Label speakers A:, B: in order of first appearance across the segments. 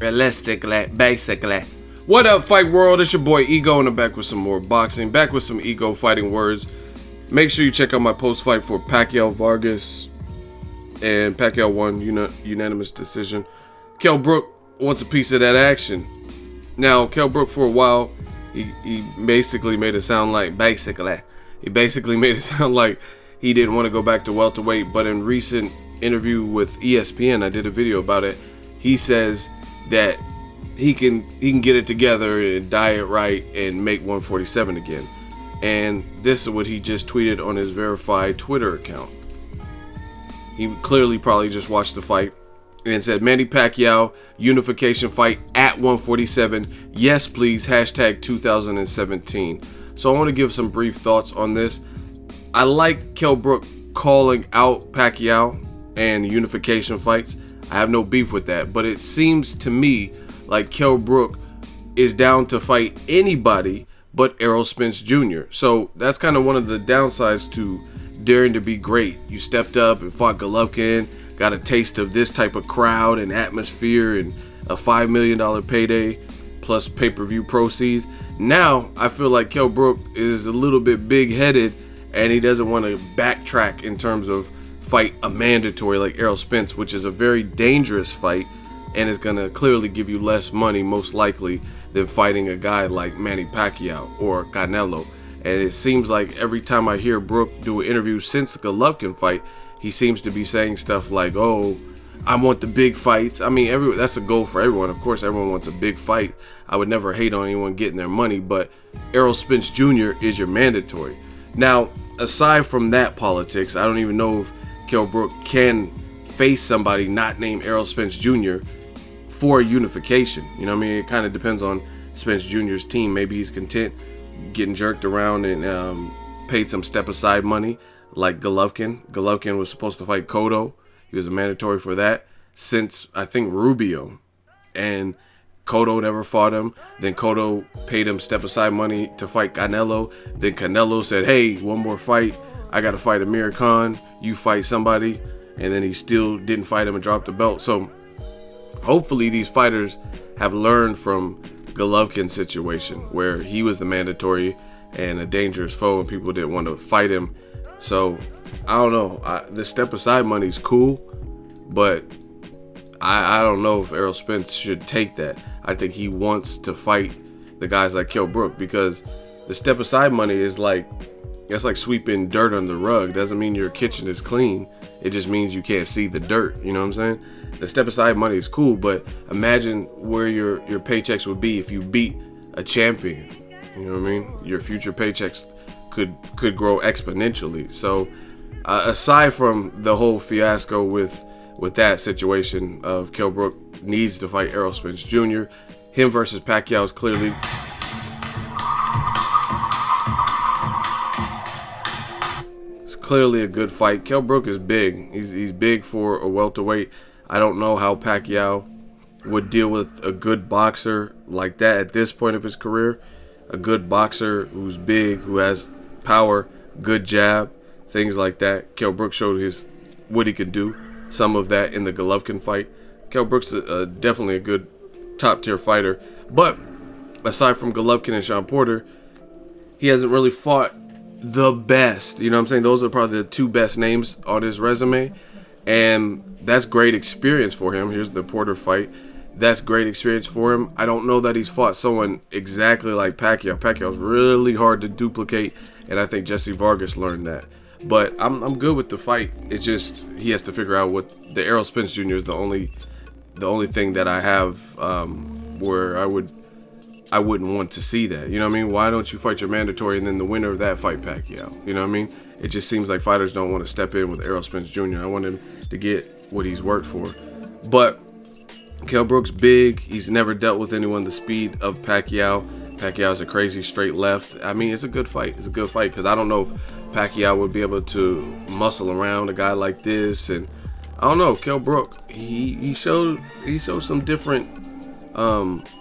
A: Realistically, basically. What up, fight world? It's your boy Ego, and I'm back with some more boxing. Back with some Ego fighting words. Make sure you check out my post-fight for Pacquiao Vargas, and Pacquiao won unanimous decision. Kell Brook wants a piece of that action. Now, Kell Brook for a while, he basically made it sound like he didn't want to go back to welterweight. But in recent interview with ESPN, I did a video about it. He says that he can get it together and diet right and make 147 again. And this is what he just tweeted on his verified Twitter account. He clearly probably just watched the fight and said, Manny Pacquiao unification fight at 147. Yes, please. Hashtag 2017. So I want to give some brief thoughts on this. I like Kell Brook calling out Pacquiao and unification fights. I have no beef with that, but it seems to me like Kell Brook is down to fight anybody but Errol Spence Jr. So that's kind of one of the downsides to daring to be great. You stepped up and fought Golovkin, got a taste of this type of crowd and atmosphere and a $5 million payday plus pay-per-view proceeds. Now I feel like Kell Brook is a little bit big-headed and he doesn't want to backtrack in terms of fight a mandatory like Errol Spence, which is a very dangerous fight and is going to clearly give you less money most likely than fighting a guy like Manny Pacquiao or Canelo. And it seems like every time I hear Brook do an interview since the Golovkin fight, he seems to be saying stuff like, oh, I want the big fights. I mean, that's a goal for everyone. Of course, everyone wants a big fight. I would never hate on anyone getting their money, but Errol Spence Jr. is your mandatory. Now, aside from that politics, I don't even know if Kell Brook can face somebody not named Errol Spence Jr. for unification. You know what I mean? It kind of depends on Spence Jr.'s team. Maybe he's content getting jerked around and paid some step-aside money like Golovkin. Golovkin was supposed to fight Cotto. He was a mandatory for that since, I think, Rubio. And Cotto never fought him. Then Cotto paid him step-aside money to fight Canelo. Then Canelo said, hey, one more fight. I got to fight Amir Khan. You fight somebody. And then he still didn't fight him and dropped the belt. So hopefully these fighters have learned from Golovkin's situation where he was the mandatory and a dangerous foe and people didn't want to fight him. So I don't know. The step-aside money is cool, but I don't know if Errol Spence should take that. I think he wants to fight the guys like Kell Brook because the step-aside money is like, it's like sweeping dirt on the rug. Doesn't mean your kitchen is clean. It just means you can't see the dirt. You know what I'm saying? The step-aside money is cool, but imagine where your paychecks would be if you beat a champion. You know what I mean? Your future paychecks could grow exponentially. So aside from the whole fiasco with that situation of Kell Brook needs to fight Errol Spence Jr., him versus Pacquiao is clearly a good fight. Kell Brook is big. He's big for a welterweight. I don't know how Pacquiao would deal with a good boxer like that at this point of his career. A good boxer who's big, who has power, good jab, things like that. Kell Brook showed what he could do. Some of that in the Golovkin fight. Kell Brook's definitely a good top-tier fighter. But aside from Golovkin and Sean Porter, he hasn't really fought the best. You know what I'm saying? Those are probably the two best names on his resume. And that's great experience for him. Here's the Porter fight. That's great experience for him. I don't know that he's fought someone exactly like Pacquiao. Pacquiao's really hard to duplicate, and I think Jesse Vargas learned that. But I'm good with the fight. It's just he has to figure out what the Errol Spence Jr. is the only thing that I have where I wouldn't want to see that. You know what I mean? Why don't you fight your mandatory and then the winner of that fight Pacquiao? You know what I mean? It just seems like fighters don't want to step in with Errol Spence Jr. I want him to get what he's worked for. But Kell Brook's big. He's never dealt with anyone the speed of Pacquiao. Pacquiao's a crazy straight left. I mean, it's a good fight. It's a good fight because I don't know if Pacquiao would be able to muscle around a guy like this. And I don't know. Kell Brook, he showed some different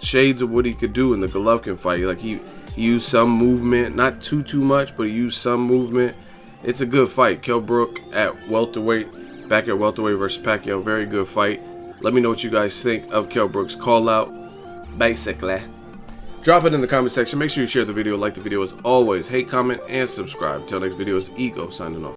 A: shades of what he could do in the Golovkin fight. Like he used some movement, not too much, but he used some movement. It's a good fight. Kell Brook at welterweight, back at welterweight versus Pacquiao, very good fight. Let me know what you guys think of Kell Brook's call out. Basically, drop it in the comment section. Make sure you share the video, like the video as always. Hate, comment, and subscribe. Till next video is Ego signing off.